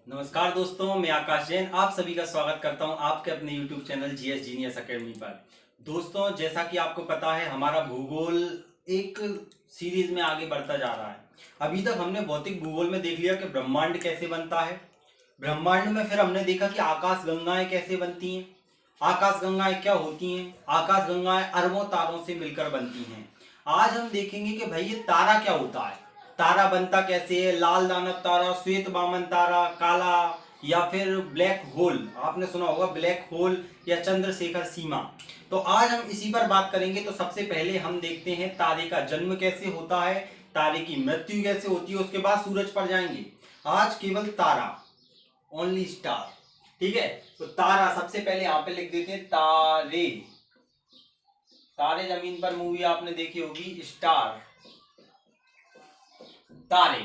नमस्कार दोस्तों, मैं आकाश जैन आप सभी का स्वागत करता हूं आपके अपने YouTube channel GS genius academy पर। दोस्तों, जैसा कि आपको पता है, हमारा भूगोल एक सीरीज में आगे बढ़ता जा रहा है। अभी तक हमने भौतिक भूगोल में देख लिया कि ब्रह्मांड कैसे बनता है। ब्रह्मांड में फिर हमने देखा कि आकाश गंगाएं कैसे बनती हैं, आकाश गंगाएं क्या होती हैं, आकाश गंगाएं अरबों तारों से मिलकर बनती हैं। आज हम देखेंगे कि भाई ये तारा क्या होता है, तारा बनता कैसे है, लाल दानव तारा, श्वेत वामन तारा, काला या फिर ब्लैक होल, आपने सुना होगा ब्लैक होल या चंद्रशेखर सीमा। तो आज हम इसी पर बात करेंगे। तो सबसे पहले हम देखते हैं तारे का जन्म कैसे होता है, तारे की मृत्यु कैसे होती है, उसके बाद सूरज पर जाएंगे। आज केवल तारा, ओनली स्टार, ठीक है। तो तारा सबसे पहले यहां पे लिख देते हैं तारे। तारे जमीन पर मूवी आपने देखी होगी, स्टार, तारे।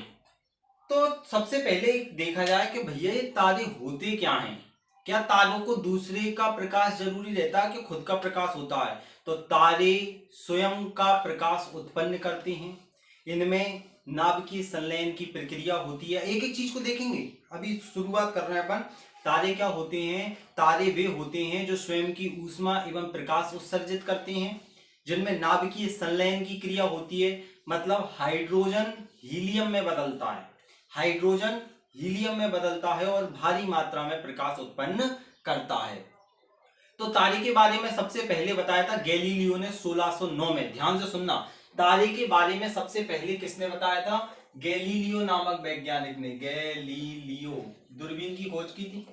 तो सबसे पहले देखा जाए कि भैया ये तारे होते क्या हैं, क्या तारों को दूसरे का प्रकाश जरूरी रहता है कि खुद का प्रकाश होता है? तो तारे स्वयं का प्रकाश उत्पन्न करते हैं। इनमें नाभिकीय संलयन की प्रक्रिया होती है। एक एक चीज को देखेंगे, अभी शुरुआत कर रहे हैं अपन। तारे क्या होते हैं? तारे वे होते हैं जो स्वयं की ऊष्मा एवं प्रकाश उत्सर्जित करते हैं, जिनमें नाभिकीय संलयन की क्रिया होती है। मतलब हाइड्रोजन हीलियम में बदलता है, हाइड्रोजन हीलियम में बदलता है और भारी मात्रा में प्रकाश उत्पन्न करता है। तो तारे के बारे में सबसे पहले बताया था गैलीलियो ने 1609 में। ध्यान से सुनना, तारे के बारे में सबसे पहले किसने बताया था? गैलीलियो नामक वैज्ञानिक ने। गैलीलियो दूरबीन की खोज की थी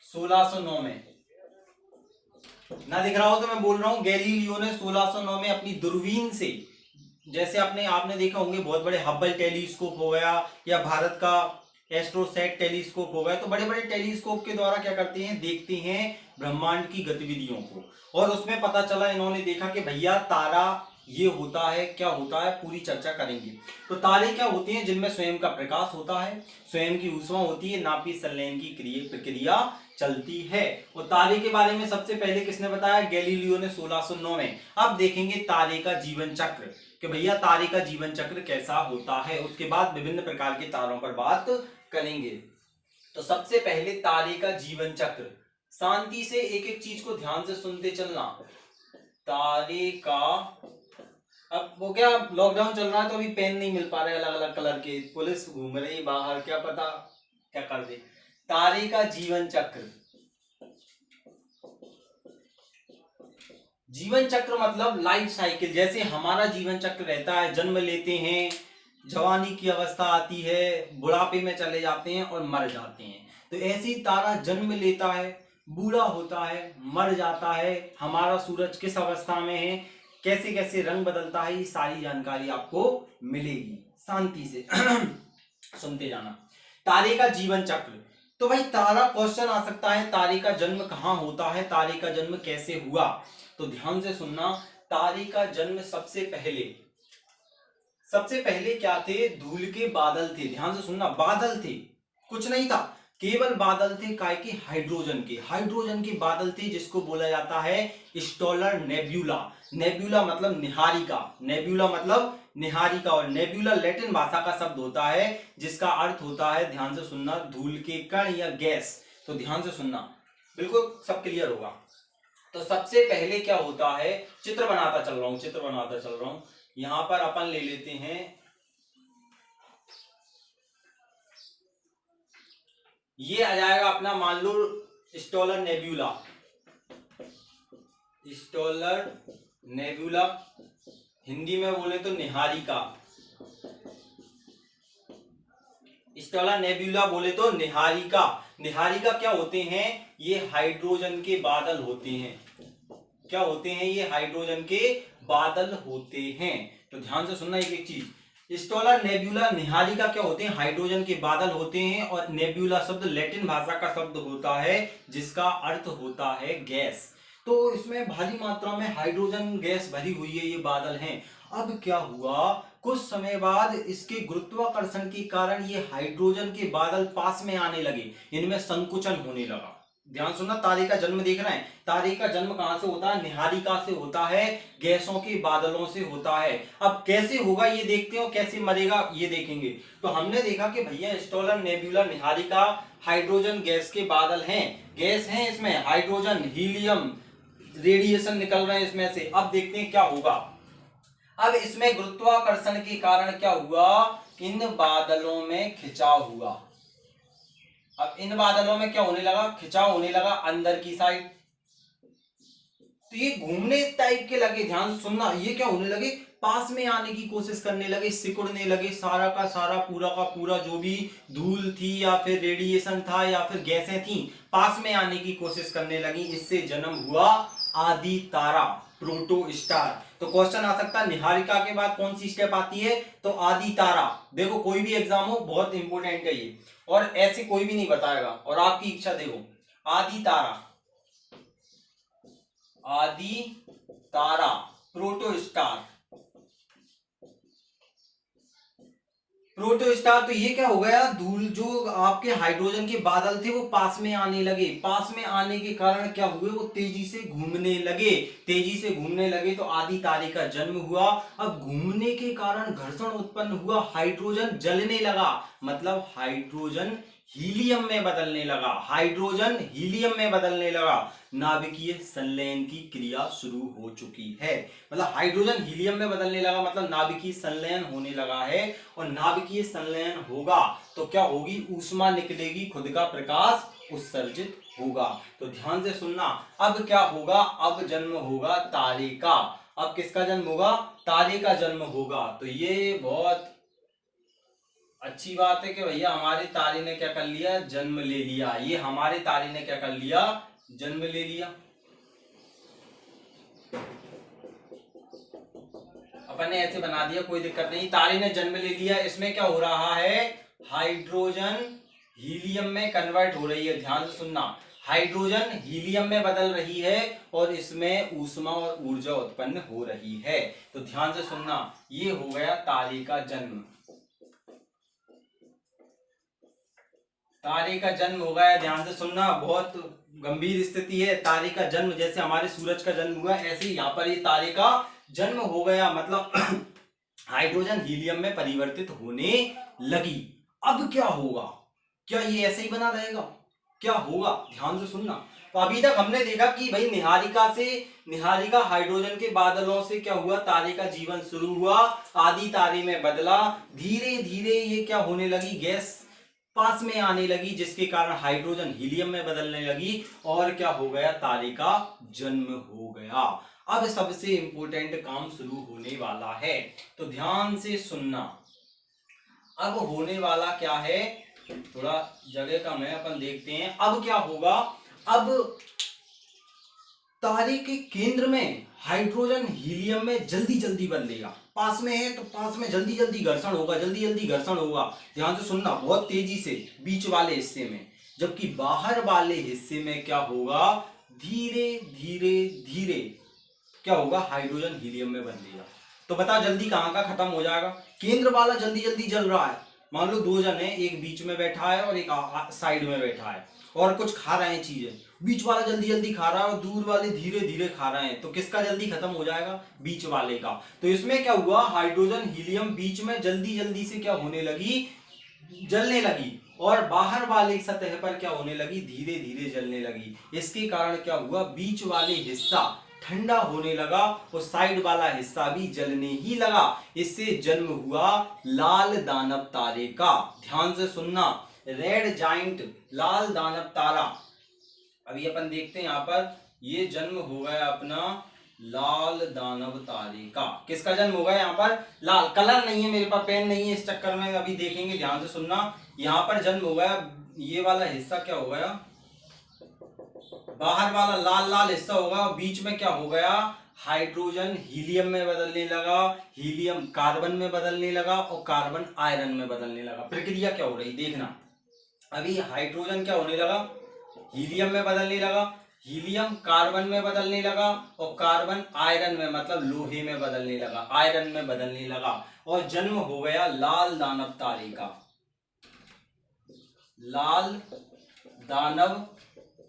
1609 में। ना दिख रहा हो तो मैं बोल रहा हूं, गैलीलियो ने 1609 में अपनी दूरबीन से, जैसे आपने देखा होंगे बहुत बड़े हब्बल टेलीस्कोप हो गया या भारत का एस्ट्रोसैट टेलीस्कोप हो गया, तो बड़े बड़े टेलीस्कोप के द्वारा क्या करते हैं, देखते हैं ब्रह्मांड की गतिविधियों को। और उसमें पता चला, इन्होंने देखा कि भैया तारा ये होता है, क्या होता है, पूरी चर्चा करेंगे। तो तारे क्या होते हैं? जिनमें स्वयं का प्रकाश होता है, स्वयं की ऊष्मा होती है, नाभिकीय संलयन की प्रक्रिया चलती है। और तारे के बारे में सबसे पहले किसने बताया? गैलीलियो ने 1609 में। अब देखेंगे तारे का जीवन चक्र कि भैया तारे का जीवन चक्र कैसा होता है। उसके बाद विभिन्न प्रकार के तारों पर बात करेंगे। तो सबसे पहले तारे का जीवन चक्र, शांति से एक एक चीज को ध्यान से सुनते चलना। तारे का, अब वो क्या लॉकडाउन चल रहा है तो अभी पेन नहीं मिल पा रहे अलग अलग कलर के, पुलिस घूम रही बाहर, क्या पता क्या कर दे। तारे का जीवन चक्र, जीवन चक्र मतलब लाइफ साइकिल। जैसे हमारा जीवन चक्र रहता है, जन्म लेते हैं, जवानी की अवस्था आती है, बुढ़ापे में चले जाते हैं और मर जाते हैं। तो ऐसे ही तारा जन्म लेता है, बूढ़ा होता है, मर जाता है। हमारा सूरज किस अवस्था में है, कैसे कैसे रंग बदलता है, ये सारी जानकारी आपको मिलेगी। शांति से सुनते जाना। तारे का जीवन चक्र, तो भाई तारा क्वेश्चन आ सकता है, तारे का जन्म कहाँ होता है, तारे का जन्म कैसे हुआ? तो ध्यान से सुनना, तारे का जन्म सबसे पहले क्या थे? धूल के बादल थे। ध्यान से सुनना, बादल थे, कुछ नहीं था, केवल बादल थे। काय के? हाइड्रोजन के बादल थे, जिसको बोला जाता है स्टॉलर नेब्यूला। नेब्यूला मतलब निहारिका, नेब्यूला मतलब निहारिका, और नेब्यूला लैटिन भाषा का शब्द होता है जिसका अर्थ होता है, ध्यान से सुनना, धूल के कण या गैस। तो ध्यान से सुनना, बिल्कुल सब क्लियर होगा। तो सबसे पहले क्या होता है, चित्र बनाता चल रहा हूं। यहां पर अपन ले लेते हैं, ये आ जाएगा अपना, मान लो स्टॉलर नेब्यूला। स्टॉलर नेब्यूला हिंदी में बोले तो निहारिका। स्टॉलर नेब्यूला बोले तो निहारिका। निहारिका क्या होते हैं? ये हाइड्रोजन के बादल होते हैं। क्या होते हैं? ये हाइड्रोजन के बादल होते हैं। तो ध्यान से सुनना एक एक चीज। स्टॉलर नेब्यूला निहारिका क्या होते हैं? हाइड्रोजन के बादल होते हैं। और नेब्यूला शब्द लैटिन भाषा का शब्द होता है जिसका अर्थ होता है गैस। तो इसमें भारी मात्रा में हाइड्रोजन गैस भरी हुई है, ये बादल हैं। अब क्या हुआ, कुछ समय बाद इसके गुरुत्वाकर्षण के कारण ये हाइड्रोजन के बादल पास में आने लगे, इनमें संकुचन होने लगा। ध्यान सुनना, तारे का जन्म देख रहे हैं। तारे का जन्म कहां से होता है? निहारिका से होता है, गैसों के बादलों से होता है। अब कैसे होगा ये देखते हो, कैसे मरेगा ये देखेंगे। तो हमने देखा कि भैया स्टॉलर, नेब्यूला, निहारिका हाइड्रोजन गैस के बादल हैं, गैस हैं इसमें, हाइड्रोजन, हीलियम, रेडिएशन निकल रहे हैं इसमें से। अब देखते हैं क्या होगा। अब इसमें गुरुत्वाकर्षण के कारण क्या हुआ? इन बादलों में खिंचाव हुआ। अब इन बादलों में क्या होने लगा? खिंचाव होने लगा अंदर की साइड। तो ये घूमने टाइप के लगे, ध्यान से सुनना, ये क्या होने लगे? पास में आने की कोशिश करने लगे, सिकुड़ने लगे, सारा का सारा, पूरा का पूरा जो भी धूल थी या फिर रेडिएशन था या फिर गैसें थी, पास में आने की कोशिश करने लगी। इससे जन्म हुआ आदि तारा, प्रोटो स्टार। तो क्वेश्चन आ सकता है निहारिका के बाद कौन सी स्टेप आती है? तो आदि तारा। देखो कोई भी एग्जाम हो, बहुत इंपॉर्टेंट है ये, और ऐसे कोई भी नहीं बताएगा, और आपकी इच्छा। देखो आदि तारा, आदि तारा, प्रोटो स्टार, प्रोटो स्टार। तो ये क्या हो गया? धूल, जो आपके हाइड्रोजन के बादल थे वो पास में आने लगे, पास में आने के कारण क्या हुए? वो तेजी से घूमने लगे, तेजी से घूमने लगे, तो आदि तारे का जन्म हुआ। अब घूमने के कारण घर्षण उत्पन्न हुआ, हाइड्रोजन जलने लगा, मतलब हाइड्रोजन हीलियम में बदलने लगा, हाइड्रोजन हीलियम में बदलने लगा, नाभिकीय संलयन की क्रिया शुरू हो चुकी है। मतलब हाइड्रोजन हीलियम में बदलने लगा, मतलब नाभिकीय संलयन होने लगा है। और नाभिकीय संलयन होगा तो क्या होगी? ऊष्मा निकलेगी, खुद का प्रकाश उत्सर्जित होगा। तो ध्यान से सुनना, अब क्या होगा? अब जन्म होगा तारे का। अब किसका जन्म होगा? तारे का जन्म होगा। तो ये बहुत अच्छी बात है कि भैया हमारे तारे ने क्या कर लिया? जन्म ले लिया। ये हमारे तारे ने क्या कर लिया? जन्म ले लिया। अपन ने ऐसे बना दिया, कोई दिक्कत नहीं, तारे ने जन्म ले लिया। इसमें क्या हो रहा है? हाइड्रोजन हीलियम में कन्वर्ट हो रही है। ध्यान से सुनना, हाइड्रोजन हीलियम में बदल रही है और इसमें ऊष्मा और ऊर्जा उत्पन्न हो रही है। तो ध्यान से सुनना, ये हो गया तारे का जन्म। तारे का जन्म हो गया, ध्यान से सुनना, बहुत गंभीर स्थिति है। तारे का जन्म, जैसे हमारे सूरज का जन्म हुआ, ऐसे ही यहाँ पर ये तारे का जन्म हो गया, मतलब हाइड्रोजन हीलियम में परिवर्तित होने लगी। अब क्या होगा? क्या ये ऐसे ही बना रहेगा? क्या होगा? ध्यान से सुनना। तो अभी तक हमने देखा कि भाई निहारिका हाइड्रोजन के बादलों से क्या हुआ? तारे का जीवन शुरू हुआ, आदि तारे में बदला, धीरे धीरे ये क्या होने लगी? गैस पास में आने लगी, जिसके कारण हाइड्रोजन हीलियम में बदलने लगी, और क्या हो गया? तारे का जन्म हो गया। अब सबसे इंपॉर्टेंट काम शुरू होने वाला है, तो ध्यान से सुनना। अब होने वाला क्या है? थोड़ा जगह कम है, अपन देखते हैं अब क्या होगा। अब तारे के केंद्र में हाइड्रोजन हीलियम में जल्दी जल्दी बदलेगा, पास में है तो पास में जल्दी जल्दी घर्षण होगा, जल्दी जल्दी घर्षण होगा। ध्यान से सुनना, बहुत तेजी से बीच वाले हिस्से में, जबकि बाहर वाले हिस्से में क्या होगा? धीरे धीरे धीरे क्या होगा? हाइड्रोजन हीलियम में बदलेगा। तो बता जल्दी कहां का खत्म हो जाएगा? केंद्र वाला जल्दी जल्दी जल रहा है, मान लो दो जन है, एक बीच में बैठा है और एक साइड में बैठा है, और कुछ खा रहे हैं चीजें। बीच वाला जल्दी जल्दी खा रहा है और दूर वाले धीरे धीरे खा रहे हैं, तो किसका जल्दी खत्म हो जाएगा? बीच वाले का। तो इसमें क्या हुआ? हाइड्रोजन हीलियम बीच में जल्दी जल्दी से क्या होने लगी? जलने लगी, और बाहर वाले सतह पर क्या होने लगी? धीरे धीरे जलने लगी। इसके कारण क्या हुआ? बीच वाले हिस्सा ठंडा होने लगा और साइड वाला हिस्सा भी जलने ही लगा। इससे जन्म हुआ लाल दानव तारे का। ध्यान से सुनना, रेड जाइंट, लाल दानव तारा। अभी अपन देखते हैं यहाँ पर, ये जन्म हो गया अपना लाल दानव तारे का। किसका जन्म होगा? यहाँ पर लाल, कलर नहीं है मेरे पास, पेन नहीं है, इस चक्कर में अभी देखेंगे। ध्यान से सुनना, यहाँ पर जन्म हो गया, ये वाला हिस्सा क्या हो गया? बाहर वाला लाल लाल हिस्सा होगा, बीच में क्या हो गया? हाइड्रोजन हीलियम में बदलने लगा, हीलियम कार्बन में बदलने लगा, और कार्बन आयरन में बदलने लगा। प्रक्रिया क्या हो रही देखना। अभी हाइड्रोजन क्या होने लगा? हीलियम में बदलने लगा, हीलियम कार्बन में बदलने लगा, और कार्बन आयरन में, मतलब लोहे में बदलने लगा, आयरन में बदलने लगा, और जन्म हो गया लाल दानव तारे का। लाल दानव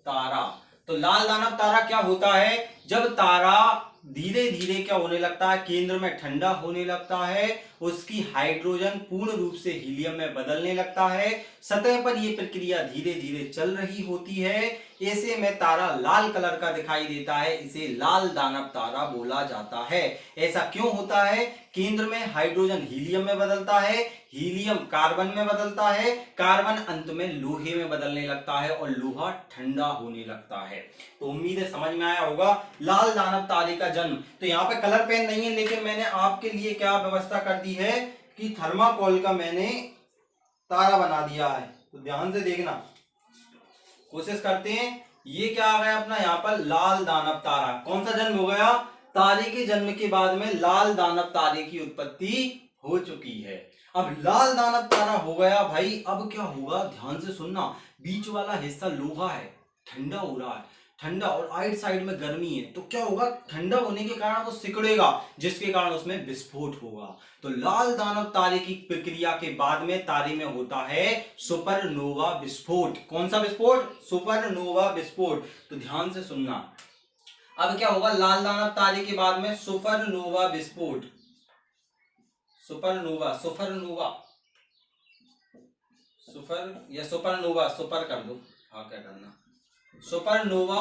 तारा। तो लाल दानव तारा क्या होता है? जब तारा धीरे धीरे क्या होने लगता है, केंद्र में ठंडा होने लगता है, उसकी हाइड्रोजन पूर्ण रूप से हीलियम में बदलने लगता है, सतह पर यह प्रक्रिया धीरे धीरे चल रही होती है, ऐसे में तारा लाल कलर का दिखाई देता है, इसे लाल दानव तारा बोला जाता है। ऐसा क्यों होता है? केंद्र में हाइड्रोजन हीलियम में बदलता है, हीलियम कार्बन में बदलता है, कार्बन अंत में लोहे में बदलने लगता है और लोहा ठंडा होने लगता है। तो उम्मीद है समझ में आया होगा लाल दानव तारे का जन्म। तो यहाँ पे कलर पेन नहीं है, लेकिन मैंने आपके लिए क्या व्यवस्था कर दी है कि थर्माकोल का मैंने तारा बना दिया है। तो ध्यान से देखना, कोशिश करते हैं। ये क्या आ गया अपना यहाँ पर लाल दानव तारा। कौन सा जन्म हो गया? तारे के जन्म के बाद में लाल दानव तारे की उत्पत्ति हो चुकी है। अब लाल दानव तारा हो गया भाई, अब क्या होगा ध्यान से सुनना। बीच वाला हिस्सा लोहा है, ठंडा हो रहा है, ठंडा, और आइट साइड में गर्मी है, तो क्या होगा? ठंडा होने के कारण वो सिकुड़ेगा, जिसके कारण उसमें विस्फोट होगा। तो लाल दानव तारे की प्रक्रिया के बाद में तारे में होता है सुपरनोवा विस्फोट। कौन सा विस्फोट? सुपरनोवा विस्फोट। तो ध्यान से सुनना, अब क्या होगा लाल दानव तारे के बाद में सुपरनोवा विस्फोट। सुपरनोवा, सुपरनोवा, सुपर या सुपरनोवा, सुपर कर दो, हाँ क्या करना, सुपरनोवा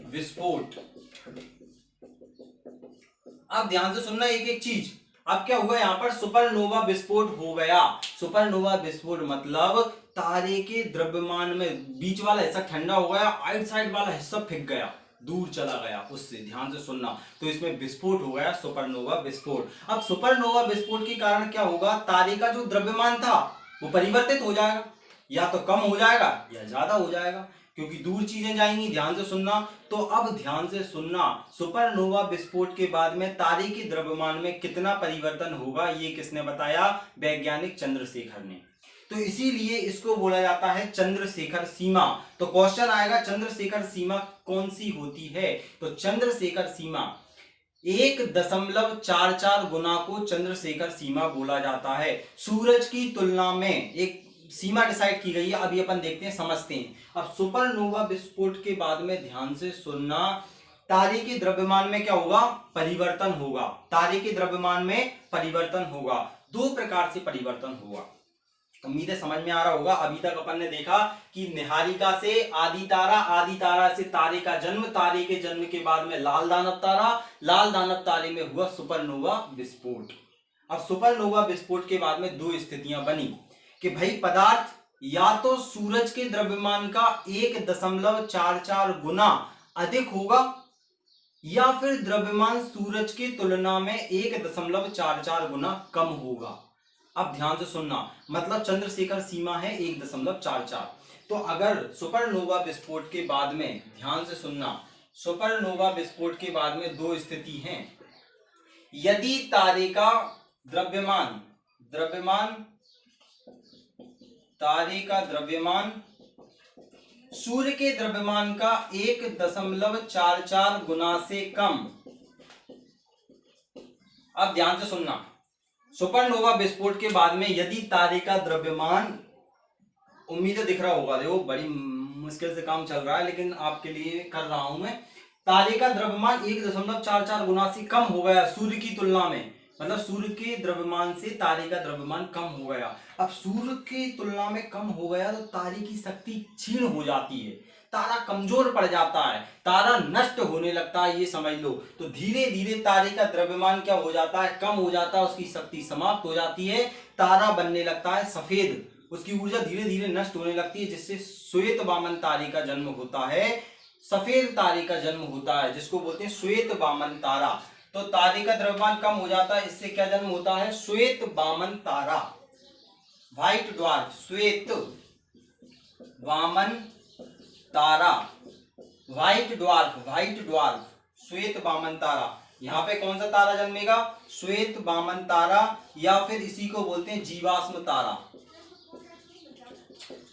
विस्फोट। अब ध्यान से सुनना एक एक चीज। अब क्या हुआ यहाँ पर? सुपरनोवा विस्फोट हो गया। सुपरनोवा विस्फोट मतलब तारे के द्रव्यमान में बीच वाला हिस्सा ठंडा हो गया, आइट साइड वाला हिस्सा फिक गया, दूर चला गया उससे। ध्यान से सुनना, तो इसमें विस्फोट हो गया, सुपरनोवा विस्फोट। अब सुपरनोवा विस्फोट के कारण क्या होगा? तारे का जो द्रव्यमान था वो परिवर्तित हो जाएगा, या तो कम हो जाएगा या ज्यादा हो जाएगा, क्योंकि दूर चीजें जाएंगी। ध्यान से सुनना। तो अब ध्यान से सुनना, सुपरनोवा विस्फोट के बाद में तारे के द्रव्यमान में कितना परिवर्तन होगा, ये किसने बताया? वैज्ञानिक चंद्रशेखर ने। तो इसीलिए इसको बोला जाता है चंद्रशेखर सीमा। तो क्वेश्चन आएगा चंद्रशेखर सीमा कौन सी होती है? तो चंद्रशेखर सीमा 1.44 गुना को चंद्रशेखर सीमा बोला जाता है। सूरज की तुलना में एक सीमा डिसाइड की गई है। अभी अपन देखते हैं, समझते हैं। अब सुपरनोवा विस्फोट के बाद में ध्यान से सुनना, तारे के द्रव्यमान में क्या होगा? परिवर्तन होगा। तारे के द्रव्यमान में परिवर्तन होगा, दो प्रकार से परिवर्तन होगा। उम्मीद है समझ में आ रहा होगा। अभी तक अपन ने देखा कि निहारिका से आदि तारा, आदि तारा से तारे का जन्म, तारे के जन्म के बाद में लाल दानव तारा, लाल दानव तारे में हुआ सुपरनोवा विस्फोट। अब सुपरनोवा विस्फोट के बाद में दो स्थितियां बनी कि भाई पदार्थ या तो सूरज के द्रव्यमान का 1.44 गुना अधिक होगा, या फिर द्रव्यमान सूरज की तुलना में 1.44 गुना कम होगा। अब ध्यान से सुनना, मतलब चंद्रशेखर सीमा है 1.44। तो अगर सुपरनोवा विस्फोट के बाद में, ध्यान से सुनना, सुपरनोवा विस्फोट के बाद में दो स्थिति हैं। यदि तारे का द्रव्यमान तारे का द्रव्यमान सूर्य के द्रव्यमान का 1.44 गुना से कम। अब ध्यान से सुनना, सुपरनोवा विस्फोट के बाद में यदि तारे का द्रव्यमान, उम्मीद है दिख रहा होगा, देखो बड़ी मुश्किल से काम चल रहा है लेकिन आपके लिए कर रहा हूं मैं। तारे का द्रव्यमान 1.44 गुना से कम हो गया सूर्य की तुलना में, मतलब सूर्य के द्रव्यमान से तारे का द्रव्यमान कम हो गया। अब सूर्य की तुलना में कम हो गया तो तारे की शक्ति क्षीण हो जाती है, तारा कमजोर पड़ जाता है, तारा नष्ट होने लगता है, ये समझ लो। तो धीरे धीरे तारे का द्रव्यमान क्या हो जाता है? कम हो जाता है, उसकी शक्ति समाप्त हो जाती है, तारा बनने लगता है सफेद, उसकी ऊर्जा धीरे धीरे नष्ट होने लगती है, जिससे श्वेत वामन तारे का जन्म होता है, सफेद तारे का जन्म होता है, जिसको बोलते हैं श्वेत वामन तारा। तो तारे का द्रव्यमान कम हो जाता है, इससे क्या जन्म होता है? श्वेत वामन तारा, व्हाइट ड्वार्फ, श्वेत वामन तारा, व्हाइट ड्वार्फ, श्वेत वामन तारा। यहाँ पे कौन सा तारा जन्मेगा? श्वेत वामन तारा, या फिर इसी को बोलते हैं जीवाश्म तारा।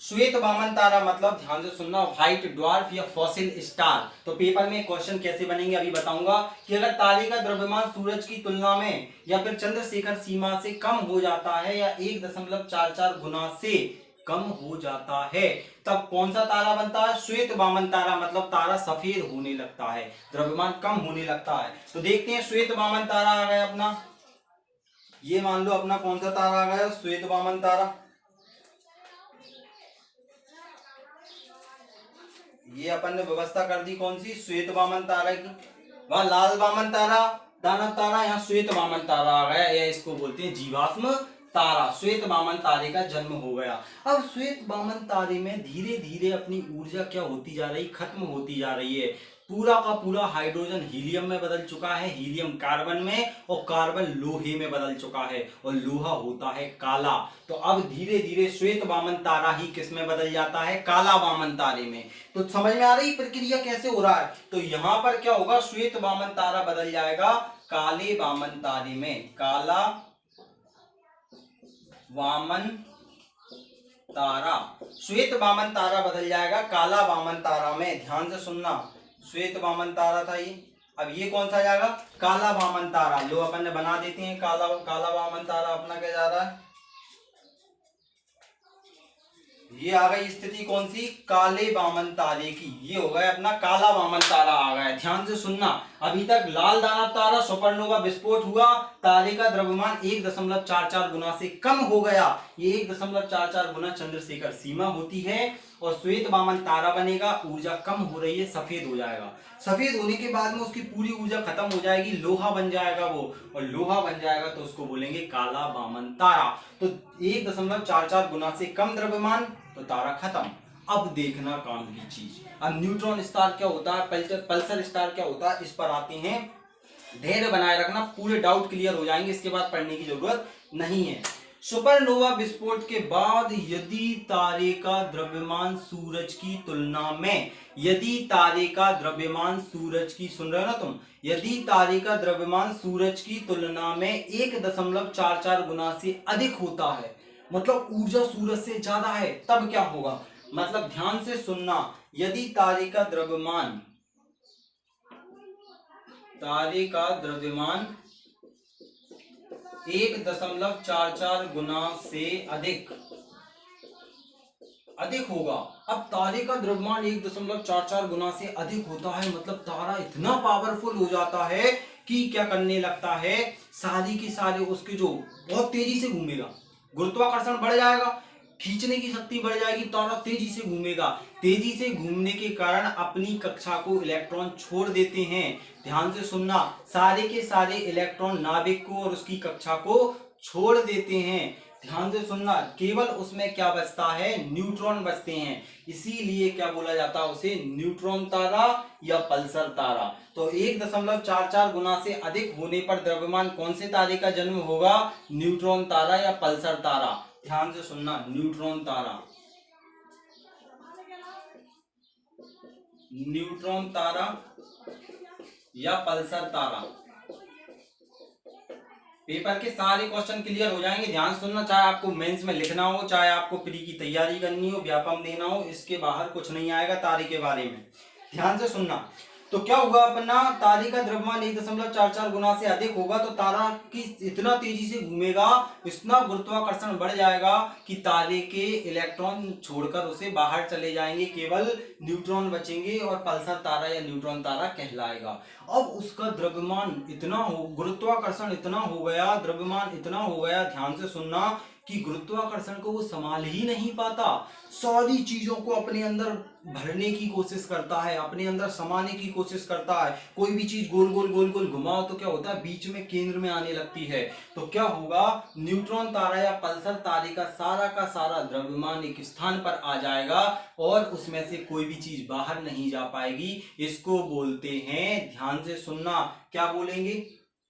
श्वेत वामन तारा मतलब, ध्यान से सुनना, व्हाइट ड्वार्फ या फॉसिल स्टार। तो पेपर में क्वेश्चन कैसे बनेंगे अभी बताऊंगा कि अगर तारे का द्रव्यमान सूरज की तुलना में या फिर चंद्रशेखर सीमा से कम हो जाता है या 1.44 गुना से कम हो जाता है तब कौन सा तारा बनता है? श्वेत वामन तारा, मतलब तारा सफेद होने लगता है, द्रव्यमान कम होने लगता है। तो देखते हैं श्वेत वामन तारा आ गया अपना, ये मान लो अपना कौन सा तारा आ गया? श्वेत वामन तारा। ये अपन ने व्यवस्था कर दी कौन सी? श्वेत वामन तारा की। वह लाल वामन तारा, दानव तारा, यहाँ श्वेत वामन तारा आ गया, या इसको बोलते हैं जीवाश्म तारा। श्वेत वामन तारे का जन्म हो गया। अब श्वेत वामन तारे में धीरे धीरे अपनी ऊर्जा क्या होती जा रही? खत्म होती जा रही है। पूरा का पूरा हाइड्रोजन हीलियम में बदल चुका है, हीलियम कार्बन में, और कार्बन लोहे में बदल चुका है, और लोहा होता है काला। तो अब धीरे धीरे श्वेत वामन तारा ही किस में बदल जाता है? काला वामन तारे में। तो समझ में आ रही प्रक्रिया कैसे हो रहा है? तो यहां पर क्या होगा? श्वेत वामन तारा बदल जाएगा काले वामन तारे में, काला वामन तारा। श्वेत वामन तारा बदल जाएगा काला वामन तारा में। ध्यान से सुनना, श्वेत वामन तारा था ये, अब ये कौन सा आ जाएगा? काला वामन तारा। लो अपन ने बना देते हैं, काला वामन तारा अपना क्या जा रहा है? ये आ गई स्थिति कौन सी? काले वामन तारे की। ये हो गया अपना काला वामन तारा आ गया। ध्यान से सुनना, अभी तक लाल दानव तारा सुपरनोवा विस्फोट हुआ, तारे का द्रव्यमान 1.44 गुना से कम हो गया। ये 1.44 गुना चंद्रशेखर सीमा होती है, और श्वेत वामन तारा बनेगा, ऊर्जा कम हो रही है, सफेद हो जाएगा। सफेद होने के बाद में उसकी पूरी ऊर्जा खत्म हो जाएगी, लोहा बन जाएगा वो, और लोहा बन जाएगा तो उसको बोलेंगे काला वामन तारा। तो 1.44 गुना से कम द्रव्यमान, तो तारा खत्म। अब देखना काम की चीज, अब न्यूट्रॉन स्टार क्या होता है, पल्सर स्टार क्या होता है, इस पर आते हैं। धैर्य बनाए रखना, पूरे डाउट क्लियर हो जाएंगे, इसके बाद पढ़ने की जरूरत नहीं है। सुपरनोवा विस्फोट के बाद यदि तारे का द्रव्यमान सूरज की तुलना में, यदि तारे का द्रव्यमान सूरज की, सुन रहे हो ना तुम, यदि तारे का द्रव्यमान सूरज की तुलना में 1.44 गुना से अधिक होता है, मतलब ऊर्जा सूरज से ज्यादा है, तब क्या होगा? मतलब ध्यान से सुनना, यदि तारे का द्रव्यमान 1.44 गुना से अधिक होगा। अब तारे का द्रव्यमान 1.44 गुना से अधिक होता है, मतलब तारा इतना पावरफुल हो जाता है कि क्या करने लगता है? सारी की सारे उसके जो बहुत तेजी से घूमेगा, गुरुत्वाकर्षण बढ़ जाएगा, खींचने की शक्ति बढ़ जाएगी, तारा तेजी से घूमेगा। तेजी से घूमने के कारण अपनी कक्षा को इलेक्ट्रॉन छोड़ देते हैं। ध्यान से सुनना, सारे के सारे इलेक्ट्रॉन नाभिक को और उसकी कक्षा को छोड़ देते हैं। ध्यान से सुनना, केवल उसमें क्या बचता है? न्यूट्रॉन बचते हैं। इसीलिए क्या बोला जाता है उसे? न्यूट्रॉन तारा या पल्सर तारा। तो 1.44 गुना से अधिक होने पर द्रव्यमान कौन से तारे का जन्म होगा? न्यूट्रॉन तारा या पल्सर तारा। ध्यान से सुनना, न्यूट्रॉन तारा, न्यूट्रॉन तारा या पल्सर तारा। पेपर के सारे क्वेश्चन क्लियर हो जाएंगे। ध्यान सुनना, चाहे आपको मेंस में लिखना हो, चाहे आपको प्री की तैयारी करनी हो, व्यापम देना हो, इसके बाहर कुछ नहीं आएगा तारे के बारे में। ध्यान से सुनना, तो क्या होगा अपना? तारे का द्रव्यमान 1.44 गुना से अधिक होगा, तो तारा की इतना तेजी से घूमेगा, इतना गुरुत्वाकर्षण बढ़ जाएगा कि तारे के इलेक्ट्रॉन छोड़कर उसे बाहर चले जाएंगे, केवल न्यूट्रॉन बचेंगे, और पल्सर तारा या न्यूट्रॉन तारा कहलाएगा। अब उसका द्रव्यमान इतना हो, गुरुत्वाकर्षण इतना हो गया, द्रव्यमान इतना हो गया, ध्यान से सुनना, कि गुरुत्वाकर्षण को वो संभाल ही नहीं पाता, सारी चीजों को अपने अंदर भरने की कोशिश करता है, अपने अंदर समाने की कोशिश करता है। कोई भी चीज गोल गोल गोल गोल घुमाओ तो क्या होता है? बीच में केंद्र में आने लगती है। तो क्या होगा? न्यूट्रॉन तारा या पल्सर तारे का सारा द्रव्यमान एक स्थान पर आ जाएगा, और उसमें से कोई भी चीज बाहर नहीं जा पाएगी। इसको बोलते हैं, ध्यान से सुनना, क्या बोलेंगे?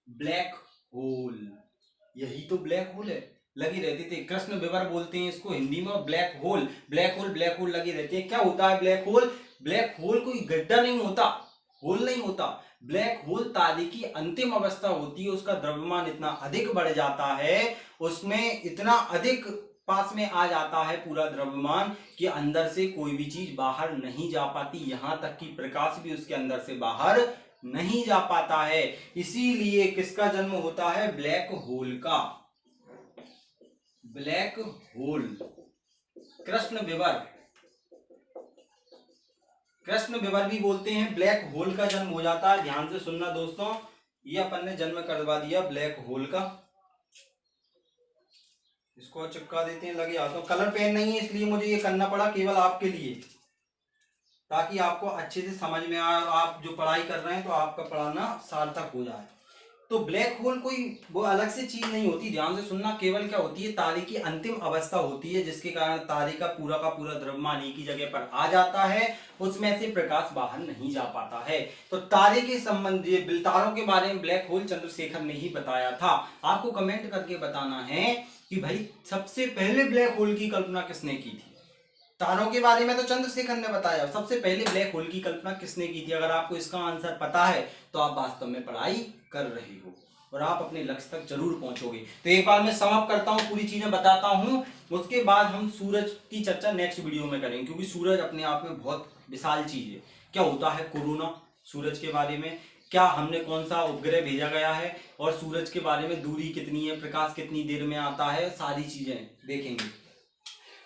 Black hole. यही तो ब्लैक होल है, लगी रहती थी। कृष्ण विवर बोलते हैं इसको हिंदी में, black hole, black hole, black hole लगी रहती है। क्या होता है ब्लैक होल? ब्लैक होल कोई गड्ढा नहीं होता, होल नहीं होता। ब्लैक होल तारे की अंतिम अवस्था होती है, उसका द्रव्यमान इतना अधिक बढ़ जाता है, उसमें इतना अधिक पास में आ जाता है पूरा द्रव्यमान, कि अंदर से कोई भी चीज बाहर नहीं जा पाती, यहां तक कि प्रकाश भी उसके अंदर से बाहर नहीं जा पाता है। इसीलिए किसका जन्म होता है? ब्लैक होल का। ब्लैक होल, कृष्ण विवर, कृष्ण विवर भी बोलते हैं, ब्लैक होल का जन्म हो जाता है। ध्यान से सुनना दोस्तों, ये अपन ने जन्म करवा दिया ब्लैक होल का। इसको चिपका देते हैं, लगे हाथों। कलर पेन नहीं है इसलिए मुझे ये करना पड़ा केवल आपके लिए, ताकि आपको अच्छे से समझ में आए और आप जो पढ़ाई कर रहे हैं तो आपका पढ़ाना सार्थक हो जाए। तो ब्लैक होल कोई वो अलग से चीज नहीं होती, ध्यान से सुनना। केवल क्या होती है, तारे की अंतिम अवस्था होती है, जिसके कारण तारे का पूरा द्रव्यमान एक ही जगह पर आ जाता है, उसमें से प्रकाश बाहर नहीं जा पाता है। तो तारे के संबंध, तारों के बारे में ब्लैक होल चंद्रशेखर ने ही बताया था। आपको कमेंट करके बताना है कि भाई सबसे पहले ब्लैक होल की कल्पना किसने की थी। तारों के बारे में तो चंद्रशेखर ने बताया, सबसे पहले ब्लैक होल की कल्पना किसने की थी। अगर आपको इसका आंसर पता है तो आप वास्तव में पढ़ाई कर रहे हो और आप अपने लक्ष्य तक जरूर पहुंचोगे। तो एक बार मैं समाप्त करता हूं, पूरी चीजें बताता हूं, उसके बाद हम सूरज की चर्चा नेक्स्ट वीडियो में करेंगे, क्योंकि सूरज अपने आप में बहुत विशाल चीज है। क्या होता है कोरोना, सूरज के बारे में, क्या हमने कौन सा उपग्रह भेजा गया है, और सूरज के बारे में दूरी कितनी है, प्रकाश कितनी देर में आता है, सारी चीजें देखेंगे।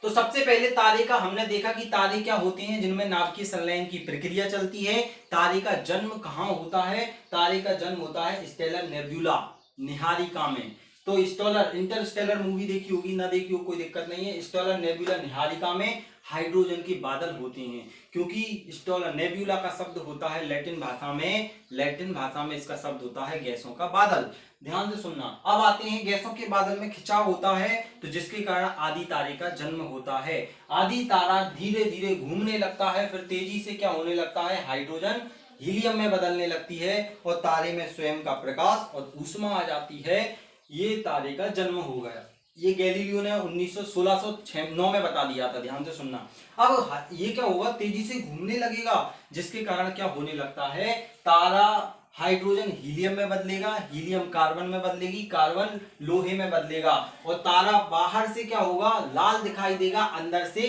तो सबसे पहले तारे का हमने देखा कि तारे क्या होते हैं, जिनमें नाभिकीय संलयन की प्रक्रिया चलती है। तारे का जन्म कहाँ होता है, तारे का जन्म होता है स्टेलर नेबुला, निहारिका में। तो स्टेलर, इंटरस्टेलर मूवी देखी होगी, ना देखी हो कोई दिक्कत नहीं है। स्टेलर नेबुला निहारिका में हाइड्रोजन के बादल होते हैं, क्योंकि स्टेलर नेबुला का शब्द होता है लैटिन भाषा में, लैटिन भाषा में इसका शब्द होता है गैसों का बादल। ध्यान से सुनना। अब आते हैं गैसों के बादल में खिंचाव होता है, तो जिसके कारण आदि तारे का जन्म होता है। आदि तारा धीरे धीरे घूमने लगता है, फिर तेजी से क्या होने लगता है, हाइड्रोजन हीलियम में बदलने लगती है, और तारे में स्वयं का प्रकाश और ऊष्मा आ जाती है। ये तारे का जन्म हो गया। ये गैलीलियो ने 1609 में बता दिया था, ध्यान से सुनना। अब ये क्या होगा, तेजी से घूमने लगेगा, जिसके कारण क्या होने लगता है, तारा हाइड्रोजन हीलियम में बदलेगा, हीलियम कार्बन में बदलेगी, कार्बन लोहे में बदलेगा, और तारा बाहर से क्या होगा, लाल दिखाई देगा, अंदर से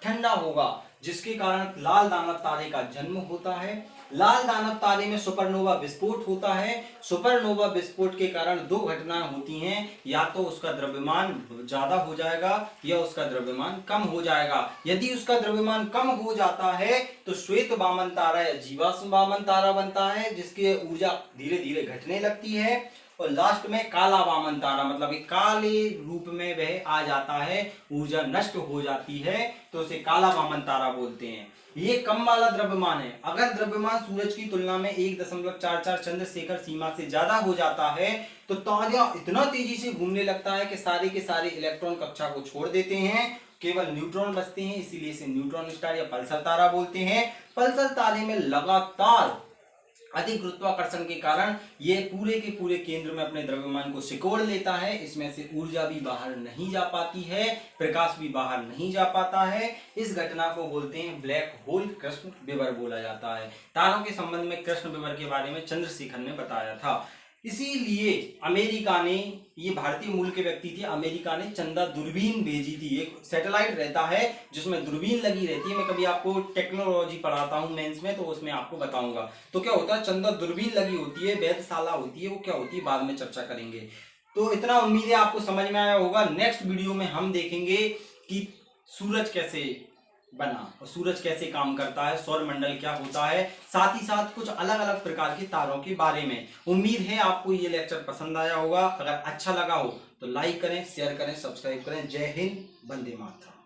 ठंडा होगा, जिसके कारण लाल दानव तारे का जन्म होता है। लाल दानव तारे में सुपरनोवा विस्फोट होता है। सुपरनोवा विस्फोट के कारण दो घटनाएं होती हैं, या तो उसका द्रव्यमान ज्यादा हो जाएगा या उसका द्रव्यमान कम हो जाएगा। यदि उसका द्रव्यमान कम हो जाता है तो श्वेत वामन तारा या जीवाश्म वामन तारा बनता है, जिसकी ऊर्जा धीरे धीरे घटने लगती है, और लास्ट में काला वामन तारा, मतलब एक काले रूप में वह आ जाता है, ऊर्जा नष्ट हो जाती है, तो उसे काला वामन तारा बोलते हैं। ये कम वाला द्रव्यमान है। अगर द्रव्यमान सूरज की तुलना में 1.44 चंद्रशेखर सीमा से ज्यादा हो जाता है तो तारा इतना तेजी से घूमने लगता है कि सारे के सारे इलेक्ट्रॉन कक्षा को छोड़ देते हैं, केवल न्यूट्रॉन बचते हैं, इसीलिए इसे न्यूट्रॉन स्टार या पल्सर तारा बोलते हैं। पल्सर तारे में लगातार अधिक गुरुत्वाकर्षण के कारण ये पूरे के पूरे केंद्र में अपने द्रव्यमान को सिकोड़ लेता है, इसमें से ऊर्जा भी बाहर नहीं जा पाती है, प्रकाश भी बाहर नहीं जा पाता है। इस घटना को बोलते हैं ब्लैक होल, कृष्ण विवर बोला जाता है। तारों के संबंध में कृष्ण विवर के बारे में चंद्रशेखर ने बताया था। इसीलिए अमेरिका ने, ये भारतीय मूल के व्यक्ति थे, अमेरिका ने चंदा दूरबीन भेजी थी। एक सैटेलाइट रहता है जिसमें दूरबीन लगी रहती है, मैं कभी आपको टेक्नोलॉजी पढ़ाता हूं मेंस में, तो उसमें आपको बताऊंगा। तो क्या होता है, चंदा दूरबीन लगी होती है, वेधशाला होती है, वो क्या होती है बाद में चर्चा करेंगे। तो इतना उम्मीद है आपको समझ में आया होगा। नेक्स्ट वीडियो में हम देखेंगे कि सूरज कैसे बना और सूरज कैसे काम करता है, सौर मंडल क्या होता है, साथ ही साथ कुछ अलग अलग प्रकार के तारों के बारे में। उम्मीद है आपको ये लेक्चर पसंद आया होगा। अगर अच्छा लगा हो तो लाइक करें, शेयर करें, सब्सक्राइब करें। जय हिंद, वंदे मातरम।